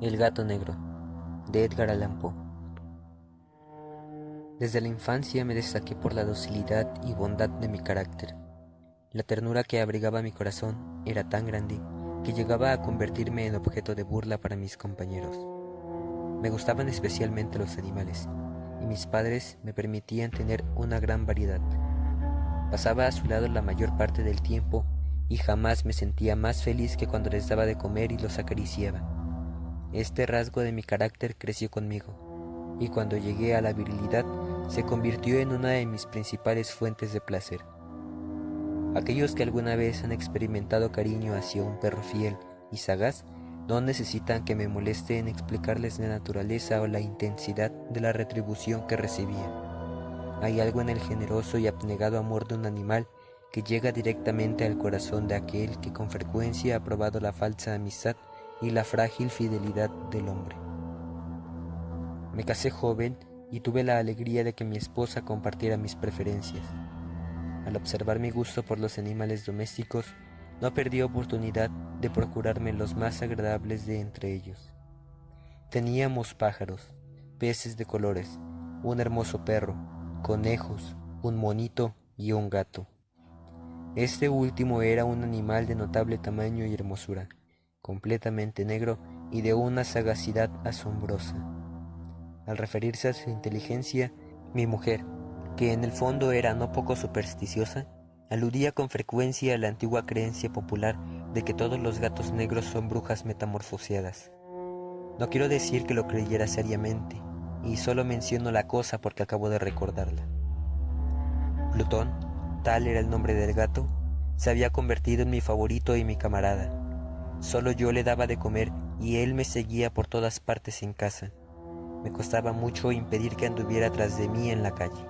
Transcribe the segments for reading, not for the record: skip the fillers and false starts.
El gato negro, de Edgar Allan Poe. Desde la infancia me destaqué por la docilidad y bondad de mi carácter. La ternura que abrigaba mi corazón era tan grande que llegaba a convertirme en objeto de burla para mis compañeros. Me gustaban especialmente los animales, y mis padres me permitían tener una gran variedad. Pasaba a su lado la mayor parte del tiempo y jamás me sentía más feliz que cuando les daba de comer y los acariciaba. Este rasgo de mi carácter creció conmigo, y cuando llegué a la virilidad se convirtió en una de mis principales fuentes de placer. Aquellos que alguna vez han experimentado cariño hacia un perro fiel y sagaz no necesitan que me moleste en explicarles la naturaleza o la intensidad de la retribución que recibía. Hay algo en el generoso y abnegado amor de un animal que llega directamente al corazón de aquel que con frecuencia ha probado la falsa amistad y la frágil fidelidad del hombre. Me casé joven y tuve la alegría de que mi esposa compartiera mis preferencias. Al observar mi gusto por los animales domésticos, no perdí oportunidad de procurarme los más agradables de entre ellos. Teníamos pájaros, peces de colores, un hermoso perro, conejos, un monito y un gato. Este último era un animal de notable tamaño y hermosura, completamente negro y de una sagacidad asombrosa. Al referirse a su inteligencia, mi mujer, que en el fondo era no poco supersticiosa, aludía con frecuencia a la antigua creencia popular de que todos los gatos negros son brujas metamorfoseadas. No quiero decir que lo creyera seriamente, y solo menciono la cosa porque acabo de recordarla. Plutón, tal era el nombre del gato, se había convertido en mi favorito y mi camarada. Solo yo le daba de comer y él me seguía por todas partes en casa. Me costaba mucho impedir que anduviera tras de mí en la calle.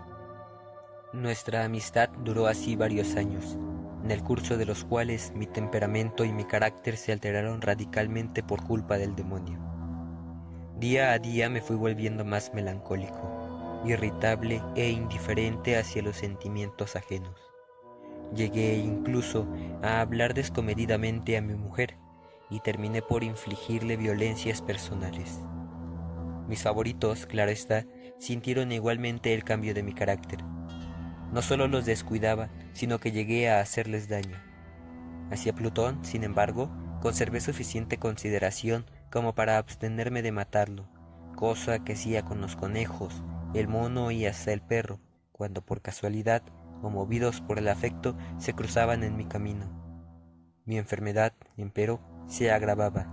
Nuestra amistad duró así varios años, en el curso de los cuales mi temperamento y mi carácter se alteraron radicalmente por culpa del demonio. Día a día me fui volviendo más melancólico, irritable e indiferente hacia los sentimientos ajenos. Llegué incluso a hablar descomedidamente a mi mujer y terminé por infligirle violencias personales. Mis favoritos, claro está, sintieron igualmente el cambio de mi carácter. No solo los descuidaba, sino que llegué a hacerles daño. Hacia Plutón, sin embargo, conservé suficiente consideración como para abstenerme de matarlo, cosa que hacía con los conejos, el mono y hasta el perro, cuando por casualidad o movidos por el afecto se cruzaban en mi camino. Mi enfermedad, empero, se agravaba,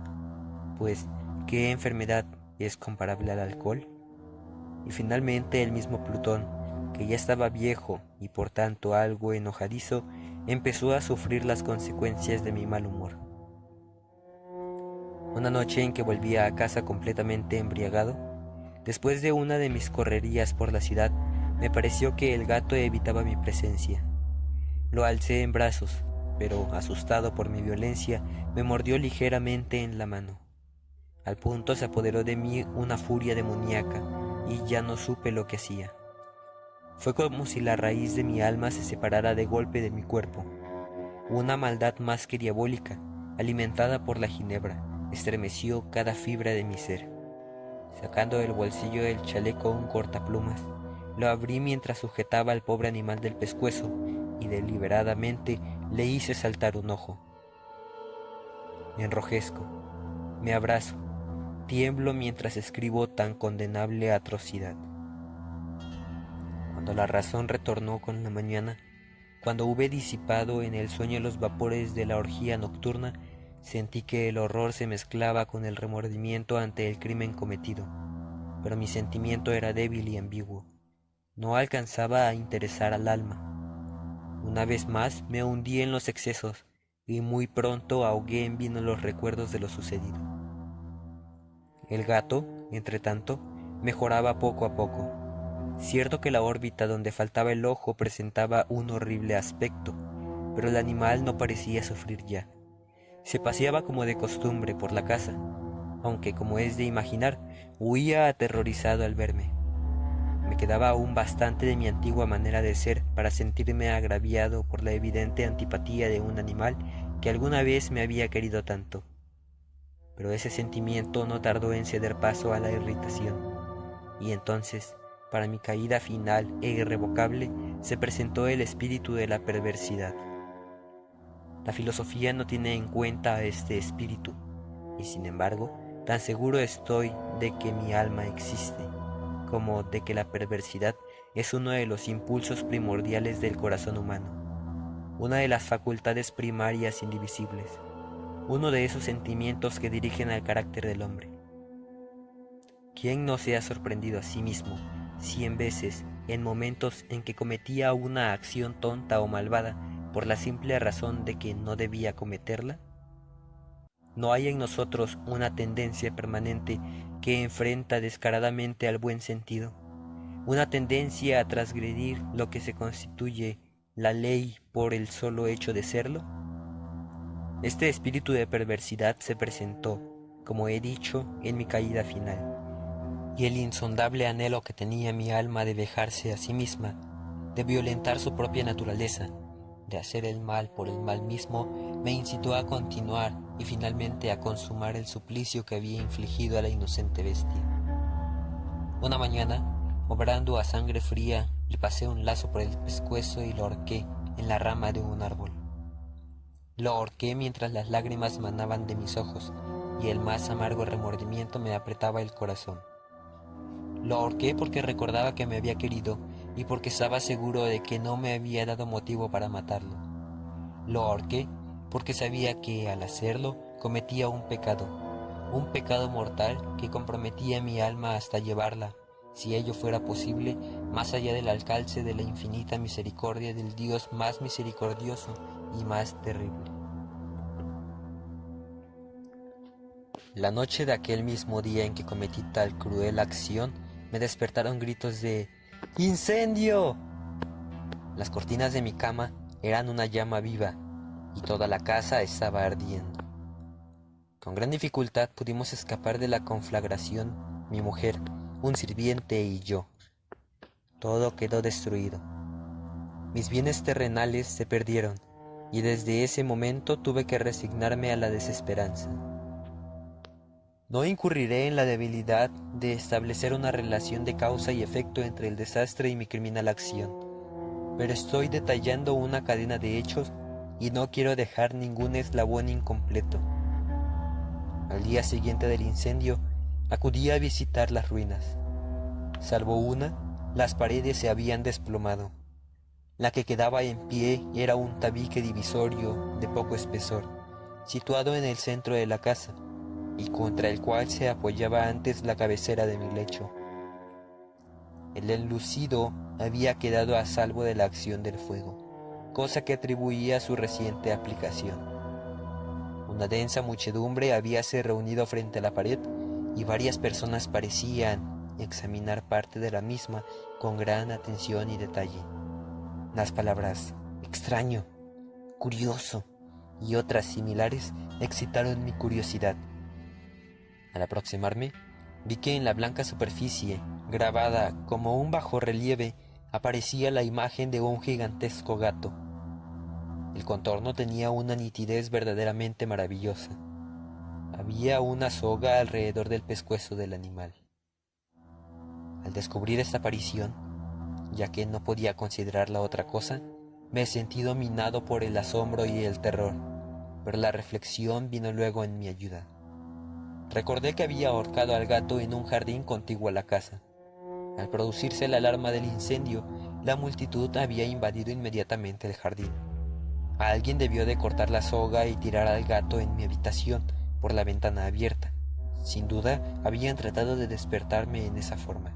pues ¿qué enfermedad es comparable al alcohol? Y finalmente el mismo Plutón, que ya estaba viejo y por tanto algo enojadizo, empezó a sufrir las consecuencias de mi mal humor. Una noche en que volvía a casa completamente embriagado, después de una de mis correrías por la ciudad, me pareció que el gato evitaba mi presencia. Lo alcé en brazos, pero asustado por mi violencia, me mordió ligeramente en la mano. Al punto se apoderó de mí una furia demoníaca y ya no supe lo que hacía. Fue como si la raíz de mi alma se separara de golpe de mi cuerpo. Una maldad más que diabólica, alimentada por la ginebra, estremeció cada fibra de mi ser. Sacando del bolsillo del chaleco un cortaplumas, lo abrí mientras sujetaba al pobre animal del pescuezo y deliberadamente le hice saltar un ojo. Me enrojezco, me abrazo, tiemblo mientras escribo tan condenable atrocidad. Cuando la razón retornó con la mañana, cuando hube disipado en el sueño los vapores de la orgía nocturna, sentí que el horror se mezclaba con el remordimiento ante el crimen cometido, pero mi sentimiento era débil y ambiguo. No alcanzaba a interesar al alma. Una vez más me hundí en los excesos y muy pronto ahogué en vino los recuerdos de lo sucedido. El gato, entre tanto, mejoraba poco a poco. Cierto que la órbita donde faltaba el ojo presentaba un horrible aspecto, pero el animal no parecía sufrir ya. Se paseaba como de costumbre por la casa, aunque, como es de imaginar, huía aterrorizado al verme. Me quedaba aún bastante de mi antigua manera de ser para sentirme agraviado por la evidente antipatía de un animal que alguna vez me había querido tanto. pero ese sentimiento no tardó en ceder paso a la irritación, y entonces, para mi caída final e irrevocable, se presentó el espíritu de la perversidad. La filosofía no tiene en cuenta a este espíritu, y sin embargo, tan seguro estoy de que mi alma existe, como de que la perversidad es uno de los impulsos primordiales del corazón humano, una de las facultades primarias indivisibles, uno de esos sentimientos que dirigen al carácter del hombre. ¿Quién no se ha sorprendido a sí mismo 100 veces en momentos en que cometía una acción tonta o malvada por la simple razón de que no debía cometerla? ¿No hay en nosotros una tendencia permanente que enfrenta descaradamente al buen sentido? Una tendencia a transgredir lo que se constituye la ley por el solo hecho de serlo. Este espíritu de perversidad se presentó, como he dicho, en mi caída final, y el insondable anhelo que tenía mi alma de vejarse a sí misma, de violentar su propia naturaleza, de hacer el mal por el mal mismo, me incitó a continuar y finalmente a consumar el suplicio que había infligido a la inocente bestia. Una mañana, obrando a sangre fría, le pasé un lazo por el pescuezo y lo ahorqué en la rama de un árbol. Lo ahorqué mientras las lágrimas manaban de mis ojos y el más amargo remordimiento me apretaba el corazón. Lo ahorqué porque recordaba que me había querido y porque estaba seguro de que no me había dado motivo para matarlo. Lo ahorqué porque sabía que al hacerlo cometía un pecado mortal que comprometía mi alma hasta llevarla, si ello fuera posible, más allá del alcance de la infinita misericordia del Dios más misericordioso y más terrible. La noche de aquel mismo día en que cometí tal cruel acción, me despertaron gritos de ¡Incendio! Las cortinas de mi cama eran una llama viva y toda la casa estaba ardiendo. Con gran dificultad pudimos escapar de la conflagración, mi mujer, un sirviente y yo. Todo quedó destruido. Mis bienes terrenales se perdieron y desde ese momento tuve que resignarme a la desesperanza. No incurriré en la debilidad de establecer una relación de causa y efecto entre el desastre y mi criminal acción, pero estoy detallando una cadena de hechos y no quiero dejar ningún eslabón incompleto. Al día siguiente del incendio, acudí a visitar las ruinas. Salvo una, las paredes se habían desplomado. La que quedaba en pie era un tabique divisorio de poco espesor, situado en el centro de la casa, y contra el cual se apoyaba antes la cabecera de mi lecho. El enlucido había quedado a salvo de la acción del fuego, cosa que atribuía a su reciente aplicación. Una densa muchedumbre habíase reunido frente a la pared y varias personas parecían examinar parte de la misma con gran atención y detalle. Las palabras extraño, curioso y otras similares excitaron mi curiosidad. Al aproximarme, vi que en la blanca superficie, grabada como un bajorrelieve, aparecía la imagen de un gigantesco gato. El contorno tenía una nitidez verdaderamente maravillosa. Había una soga alrededor del pescuezo del animal. Al descubrir esta aparición, ya que no podía considerarla otra cosa, me sentí dominado por el asombro y el terror, pero la reflexión vino luego en mi ayuda. Recordé que había ahorcado al gato en un jardín contiguo a la casa. Al producirse la alarma del incendio, la multitud había invadido inmediatamente el jardín. Alguien debió de cortar la soga y tirar al gato en mi habitación por la ventana abierta. Sin duda, habían tratado de despertarme en esa forma.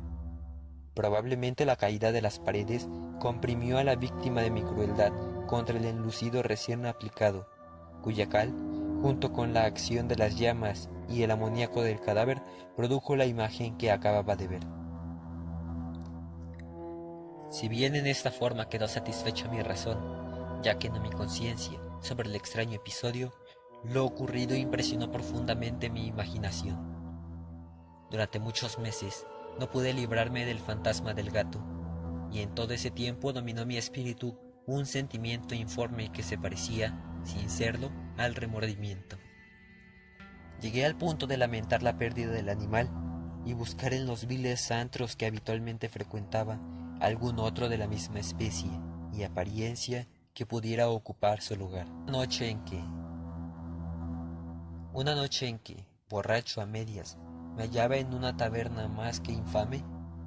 Probablemente la caída de las paredes comprimió a la víctima de mi crueldad contra el enlucido recién aplicado, cuya cal, junto con la acción de las llamas y el amoníaco del cadáver, produjo la imagen que acababa de ver. Si bien en esta forma quedó satisfecha mi razón, ya que no mi conciencia, sobre el extraño episodio, lo ocurrido impresionó profundamente mi imaginación. Durante muchos meses no pude librarme del fantasma del gato, y en todo ese tiempo dominó mi espíritu un sentimiento informe que se parecía, sin serlo, al remordimiento. Llegué al punto de lamentar la pérdida del animal y buscar en los viles antros que habitualmente frecuentaba algún otro de la misma especie y apariencia que pudiera ocupar su lugar. Una noche en que, borracho a medias, me hallaba en una taberna más que infame,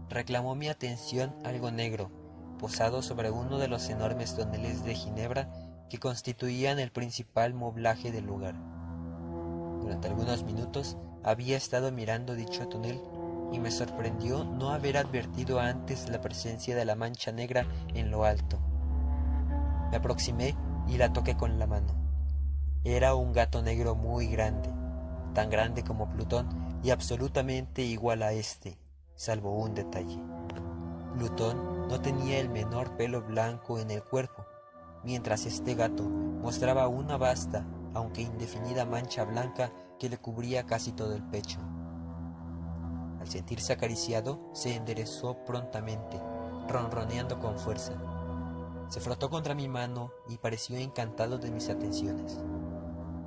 reclamó mi atención algo negro, posado sobre uno de los enormes toneles de ginebra que constituían el principal moblaje del lugar. Durante algunos minutos había estado mirando dicho tonel y me sorprendió no haber advertido antes la presencia de la mancha negra en lo alto. Me aproximé y la toqué con la mano. Era un gato negro muy grande, tan grande como Plutón y absolutamente igual a este, salvo un detalle. Plutón no tenía el menor pelo blanco en el cuerpo, mientras este gato mostraba una vasta, aunque indefinida mancha blanca que le cubría casi todo el pecho. Al sentirse acariciado, se enderezó prontamente, ronroneando con fuerza. Se frotó contra mi mano y pareció encantado de mis atenciones.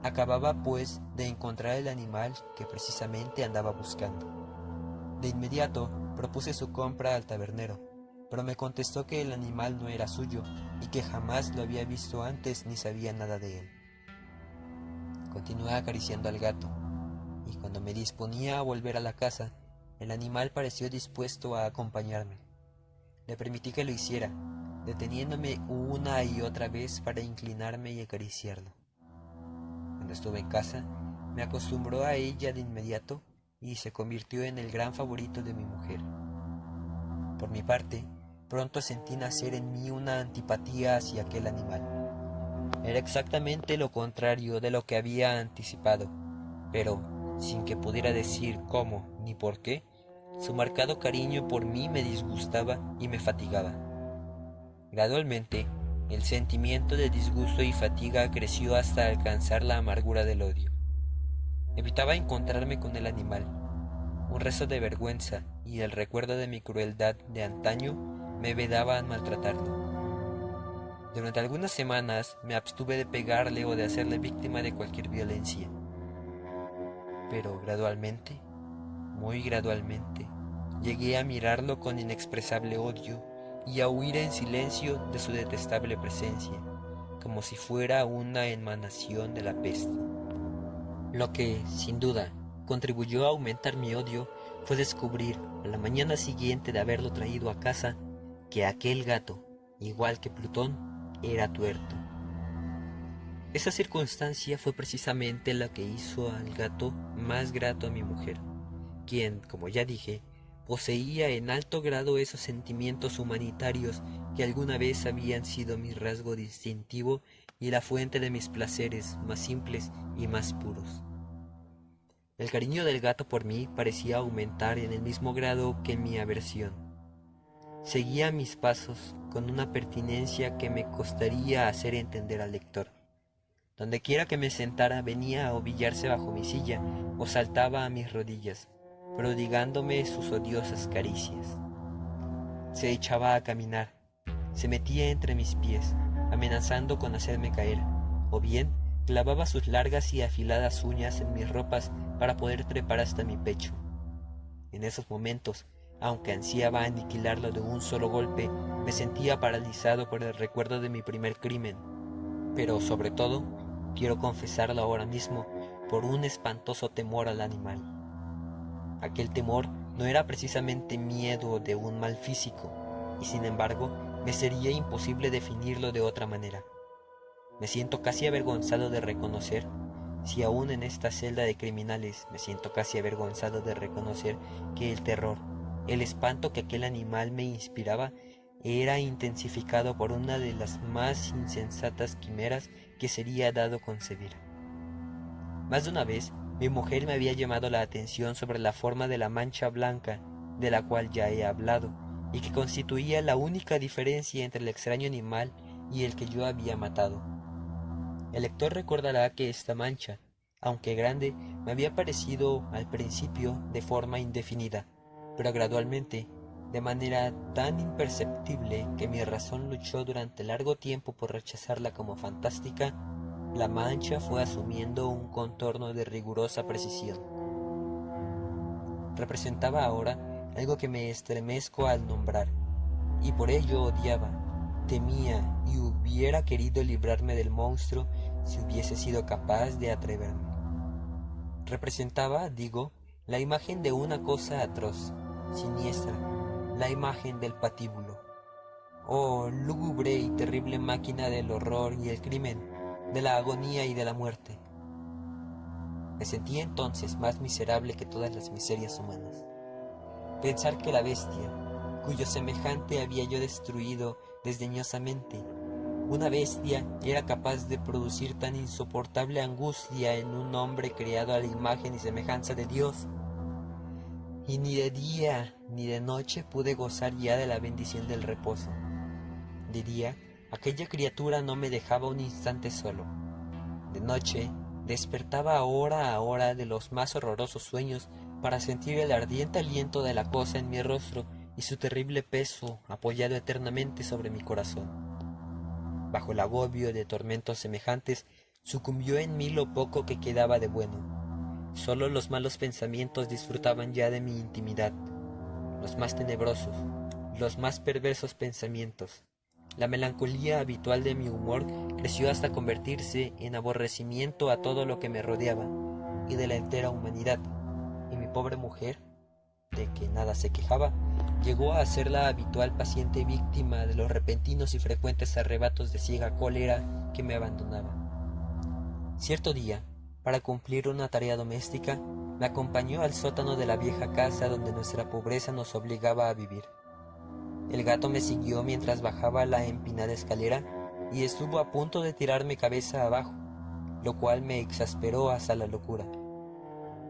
Acababa, pues, de encontrar el animal que precisamente andaba buscando. De inmediato propuse su compra al tabernero, pero me contestó que el animal no era suyo y que jamás lo había visto antes ni sabía nada de él. Continué acariciando al gato, y cuando me disponía a volver a la casa, el animal pareció dispuesto a acompañarme. Le permití que lo hiciera, deteniéndome una y otra vez para inclinarme y acariciarlo. Cuando estuve en casa, me acostumbró a ella de inmediato y se convirtió en el gran favorito de mi mujer. Por mi parte, pronto sentí nacer en mí una antipatía hacia aquel animal. Era exactamente lo contrario de lo que había anticipado, pero, sin que pudiera decir cómo ni por qué, su marcado cariño por mí me disgustaba y me fatigaba. Gradualmente, el sentimiento de disgusto y fatiga creció hasta alcanzar la amargura del odio. Evitaba encontrarme con el animal. Un resto de vergüenza y el recuerdo de mi crueldad de antaño me vedaban maltratarlo. Durante algunas semanas me abstuve de pegarle o de hacerle víctima de cualquier violencia. Pero gradualmente, muy gradualmente, llegué a mirarlo con inexpresable odio y a huir en silencio de su detestable presencia, como si fuera una emanación de la peste. Lo que, sin duda, contribuyó a aumentar mi odio fue descubrir, a la mañana siguiente de haberlo traído a casa, que aquel gato, igual que Plutón, era tuerto. Esa circunstancia fue precisamente la que hizo al gato más grato a mi mujer, quien, como ya dije, poseía en alto grado esos sentimientos humanitarios que alguna vez habían sido mi rasgo distintivo y la fuente de mis placeres más simples y más puros. El cariño del gato por mí parecía aumentar en el mismo grado que mi aversión. Seguía mis pasos con una pertinencia que me costaría hacer entender al lector. Donde quiera que me sentara venía a ovillarse bajo mi silla o saltaba a mis rodillas, prodigándome sus odiosas caricias. Se echaba a caminar, se metía entre mis pies, amenazando con hacerme caer, o bien clavaba sus largas y afiladas uñas en mis ropas para poder trepar hasta mi pecho. En esos momentos, aunque ansiaba aniquilarlo de un solo golpe, me sentía paralizado por el recuerdo de mi primer crimen, pero sobre todo, quiero confesarlo ahora mismo, por un espantoso temor al animal. Aquel temor no era precisamente miedo de un mal físico, y sin embargo, me sería imposible definirlo de otra manera. Me siento casi avergonzado de reconocer, si aún en esta celda de criminales me siento casi avergonzado de reconocer que el terror, el espanto que aquel animal me inspiraba, era intensificado por una de las más insensatas quimeras que sería dado concebir. Más de una vez, mi mujer me había llamado la atención sobre la forma de la mancha blanca, de la cual ya he hablado, y que constituía la única diferencia entre el extraño animal y el que yo había matado. El lector recordará que esta mancha, aunque grande, me había parecido al principio de forma indefinida, pero gradualmente, de manera tan imperceptible que mi razón luchó durante largo tiempo por rechazarla como fantástica, La mancha fue asumiendo un contorno de rigurosa precisión. Representaba ahora algo que me estremezco al nombrar, y por ello odiaba, temía y hubiera querido librarme del monstruo si hubiese sido capaz de atreverme. Representaba, digo, la imagen de una cosa atroz, siniestra, la imagen del patíbulo. Oh, lúgubre y terrible máquina del horror y el crimen, de la agonía y de la muerte. Me sentía entonces más miserable que todas las miserias humanas. Pensar que la bestia, cuyo semejante había yo destruido desdeñosamente, una bestia era capaz de producir tan insoportable angustia en un hombre creado a la imagen y semejanza de Dios. Y ni de día ni de noche pude gozar ya de la bendición del reposo. De día, aquella criatura no me dejaba un instante solo. De noche, despertaba hora a hora de los más horrorosos sueños para sentir el ardiente aliento de la cosa en mi rostro y su terrible peso apoyado eternamente sobre mi corazón. Bajo el agobio de tormentos semejantes, sucumbió en mí lo poco que quedaba de bueno. Solo los malos pensamientos disfrutaban ya de mi intimidad, los más tenebrosos, los más perversos pensamientos. La melancolía habitual de mi humor creció hasta convertirse en aborrecimiento a todo lo que me rodeaba y de la entera humanidad, y mi pobre mujer, de que nada se quejaba, llegó a ser la habitual paciente víctima de los repentinos y frecuentes arrebatos de ciega cólera que me abandonaban. Cierto día, para cumplir una tarea doméstica, me acompañó al sótano de la vieja casa donde nuestra pobreza nos obligaba a vivir. El gato me siguió mientras bajaba la empinada escalera y estuvo a punto de tirarme cabeza abajo, lo cual me exasperó hasta la locura.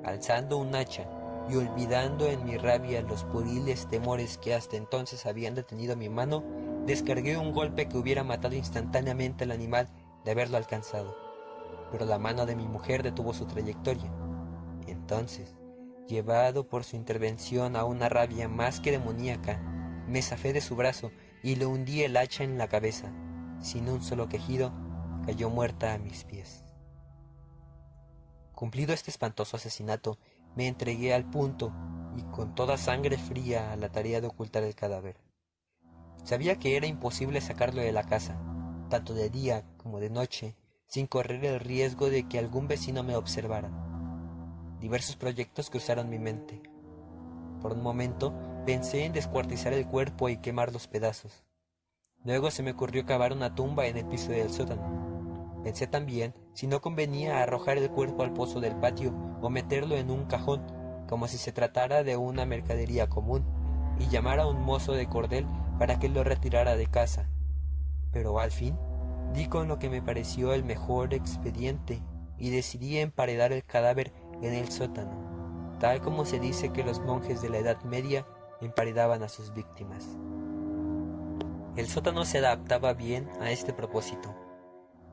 Alzando un hacha y olvidando en mi rabia los pueriles temores que hasta entonces habían detenido mi mano, descargué un golpe que hubiera matado instantáneamente al animal de haberlo alcanzado. Pero la mano de mi mujer detuvo su trayectoria. Entonces, llevado por su intervención a una rabia más que demoníaca, me zafé de su brazo y le hundí el hacha en la cabeza. Sin un solo quejido, cayó muerta a mis pies. Cumplido este espantoso asesinato, me entregué al punto y con toda sangre fría a la tarea de ocultar el cadáver. Sabía que era imposible sacarlo de la casa, tanto de día como de noche, sin correr el riesgo de que algún vecino me observara. Diversos proyectos cruzaron mi mente. Por un momento pensé en descuartizar el cuerpo y quemar los pedazos. Luego se me ocurrió cavar una tumba en el piso del sótano. Pensé también si no convenía arrojar el cuerpo al pozo del patio o meterlo en un cajón, como si se tratara de una mercadería común, y llamar a un mozo de cordel para que lo retirara de casa. Pero al fin di con lo que me pareció el mejor expediente y decidí emparedar el cadáver en el sótano, tal como se dice que los monjes de la Edad Media emparedaban a sus víctimas. El sótano se adaptaba bien a este propósito.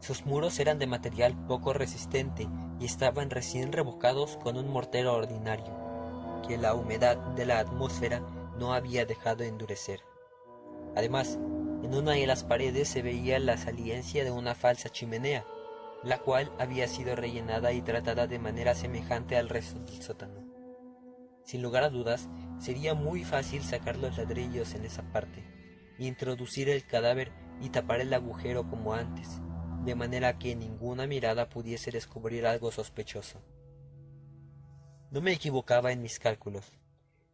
Sus muros eran de material poco resistente y estaban recién revocados con un mortero ordinario, que la humedad de la atmósfera no había dejado endurecer. Además, en una de las paredes se veía la saliencia de una falsa chimenea, la cual había sido rellenada y tratada de manera semejante al resto del sótano. Sin lugar a dudas, sería muy fácil sacar los ladrillos en esa parte, introducir el cadáver y tapar el agujero como antes, de manera que ninguna mirada pudiese descubrir algo sospechoso. No me equivocaba en mis cálculos.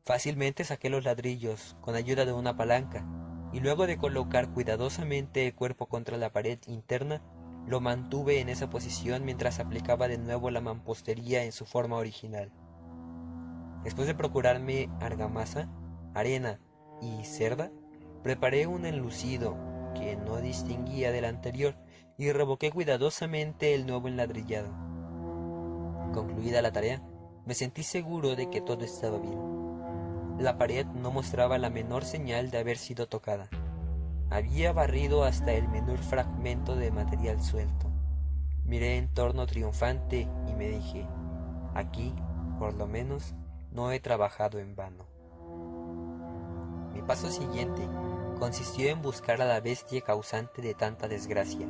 Fácilmente saqué los ladrillos con ayuda de una palanca, y luego de colocar cuidadosamente el cuerpo contra la pared interna, lo mantuve en esa posición mientras aplicaba de nuevo la mampostería en su forma original. Después de procurarme argamasa, arena y cerda, preparé un enlucido que no distinguía del anterior y revoqué cuidadosamente el nuevo enladrillado. Concluida la tarea, me sentí seguro de que todo estaba bien. La pared no mostraba la menor señal de haber sido tocada. Había barrido hasta el menor fragmento de material suelto. Miré en torno triunfante y me dije, aquí, por lo menos, no he trabajado en vano. Mi paso siguiente consistió en buscar a la bestia causante de tanta desgracia,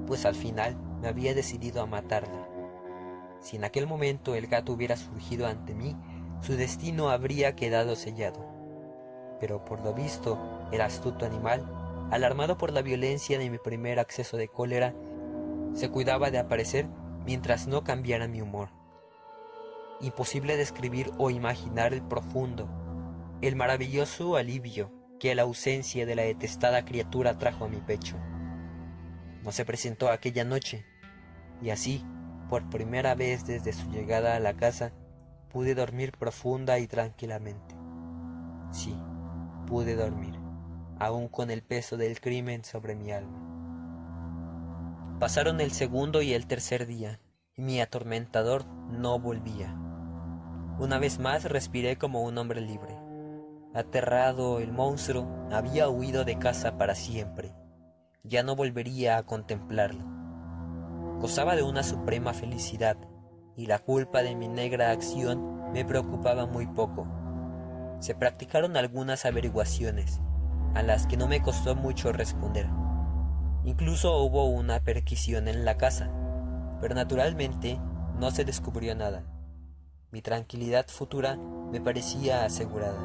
pues al final me había decidido a matarla. Si en aquel momento el gato hubiera surgido ante mí, su destino habría quedado sellado. Pero por lo visto, el astuto animal, alarmado por la violencia de mi primer acceso de cólera, se cuidaba de aparecer mientras no cambiara mi humor. Imposible describir o imaginar el profundo, el maravilloso alivio que la ausencia de la detestada criatura trajo a mi pecho. No se presentó aquella noche, y así, por primera vez desde su llegada a la casa, pude dormir profunda y tranquilamente. Sí, pude dormir, aún con el peso del crimen sobre mi alma. Pasaron el segundo y el tercer día, y mi atormentador no volvía. Una vez más respiré como un hombre libre. Aterrado, el monstruo había huido de casa para siempre. Ya no volvería a contemplarlo. Gozaba de una suprema felicidad, y la culpa de mi negra acción me preocupaba muy poco. Se practicaron algunas averiguaciones, a las que no me costó mucho responder. Incluso hubo una perquisición en la casa, pero naturalmente no se descubrió nada. Mi tranquilidad futura me parecía asegurada.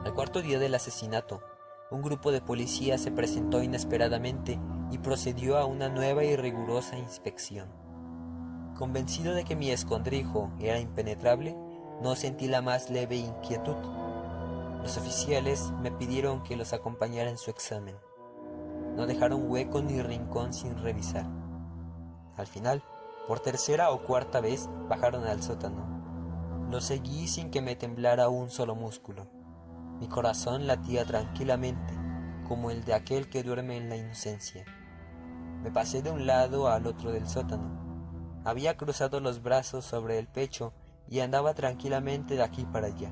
Al cuarto día del asesinato, un grupo de policías se presentó inesperadamente y procedió a una nueva y rigurosa inspección. Convencido de que mi escondrijo era impenetrable, no sentí la más leve inquietud. Los oficiales me pidieron que los acompañara en su examen. No dejaron hueco ni rincón sin revisar. Al final, por tercera o cuarta vez, bajaron al sótano. Lo seguí sin que me temblara un solo músculo. Mi corazón latía tranquilamente, como el de aquel que duerme en la inocencia. Me pasé de un lado al otro del sótano. Había cruzado los brazos sobre el pecho y andaba tranquilamente de aquí para allá.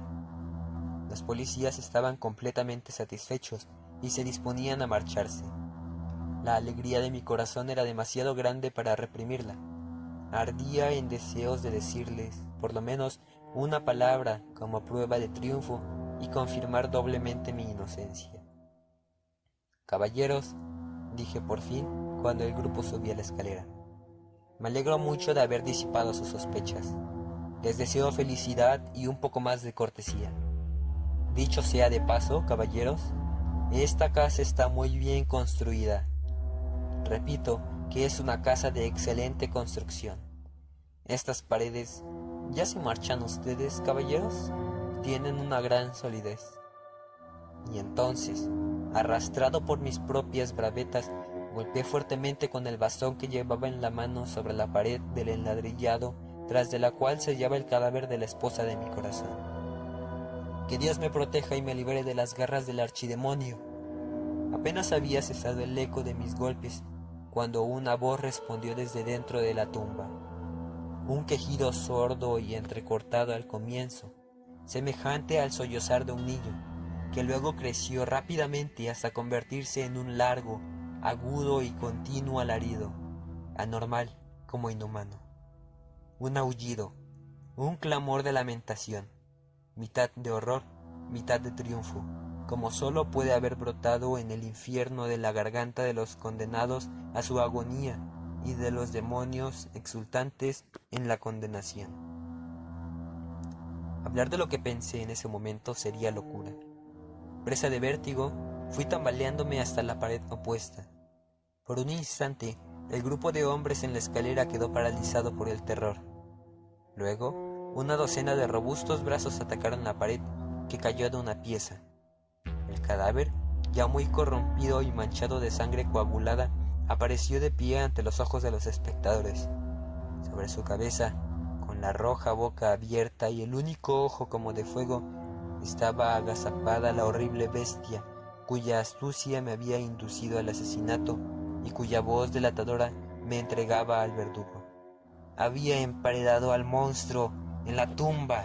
Los policías estaban completamente satisfechos y se disponían a marcharse. La alegría de mi corazón era demasiado grande para reprimirla. Ardía en deseos de decirles, por lo menos, una palabra como prueba de triunfo y confirmar doblemente mi inocencia. «Caballeros», dije por fin cuando el grupo subía la escalera, «me alegro mucho de haber disipado sus sospechas. Les deseo felicidad y un poco más de cortesía. Dicho sea de paso, caballeros, esta casa está muy bien construida. Repito que es una casa de excelente construcción. Estas paredes, ¿ya se marchan ustedes, caballeros? Tienen una gran solidez». Y entonces, arrastrado por mis propias bravetas, golpeé fuertemente con el bastón que llevaba en la mano sobre la pared del enladrillado, tras de la cual se hallaba el cadáver de la esposa de mi corazón. Que Dios me proteja y me libere de las garras del archidemonio. Apenas había cesado el eco de mis golpes, cuando una voz respondió desde dentro de la tumba. Un quejido sordo y entrecortado al comienzo, semejante al sollozar de un niño, que luego creció rápidamente hasta convertirse en un largo, agudo y continuo alarido, anormal como inhumano. Un aullido, un clamor de lamentación, mitad de horror, mitad de triunfo, como solo puede haber brotado en el infierno de la garganta de los condenados a su agonía y de los demonios exultantes en la condenación. Hablar de lo que pensé en ese momento sería locura. Presa de vértigo, fui tambaleándome hasta la pared opuesta. Por un instante, el grupo de hombres en la escalera quedó paralizado por el terror. Luego, una docena de robustos brazos atacaron la pared, que cayó de una pieza. El cadáver, ya muy corrompido y manchado de sangre coagulada, apareció de pie ante los ojos de los espectadores. Sobre su cabeza, con la roja boca abierta y el único ojo como de fuego, estaba agazapada la horrible bestia cuya astucia me había inducido al asesinato y cuya voz delatadora me entregaba al verdugo. Había emparedado al monstruo en la tumba.